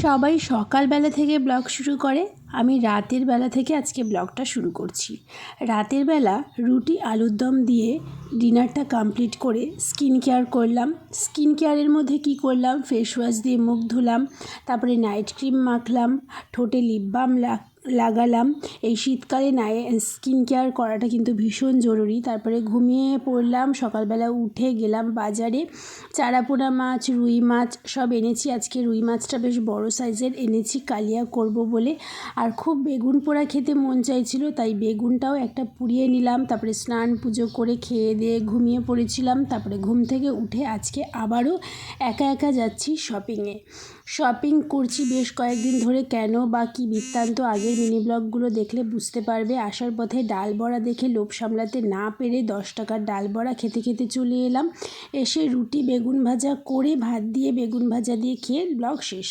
সবাই সকালবেলা থেকে ব্লগ শুরু করে, আমি রাতের বেলা থেকে আজকে ব্লগটা শুরু করছি। রাতের বেলা রুটি আলুর দম দিয়ে ডিনারটা কমপ্লিট করে স্কিন কেয়ার করলাম। স্কিন কেয়ারের মধ্যে কি করলাম, ফেস ওয়াশ দিয়ে মুখ ধুলাম, তারপরে নাইট ক্রিম মাখলাম, ঠোঁটে লিপ বাম লাগালাম। এই শীতকালে স্কিন কেয়ার করাটা কিন্তু ভীষণ জরুরি। তারপরে ঘুমিয়ে পড়লাম, সকালবেলা উঠে গেলাম বাজারে। চারাপোনা মাছ, রুই মাছ সব এনেছি। আজকে রুই মাছটা বেশ বড় সাইজের এনেছি, কালিয়া করব বলে। আর খুব বেগুন পোড়া খেতে মন চাইছিল, তাই বেগুনটাও একটা পুড়িয়ে নিলাম। তারপরে স্নান পুজো করে খেয়ে দিয়ে ঘুমিয়ে পড়েছিলাম। তারপরে ঘুম থেকে উঠে আজকে আবারও একা একা যাচ্ছি শপিংয়ে। শপিং করছি বেশ কয়েকদিন ধরে, কেন বা কী বৃত্তান্ত আগের মিনি ব্লগগুলো দেখলে বুঝতে পারবে। আসার পথে ডাল বড়া দেখে লোভ সামলাতে না পেরে 10 টাকার ডাল বড়া খেতে খেতে চলে এলাম। এসে রুটি বেগুন ভাজা করে ভাত দিয়ে বেগুন ভাজা দিয়ে খেয়ে ব্লগ শেষ।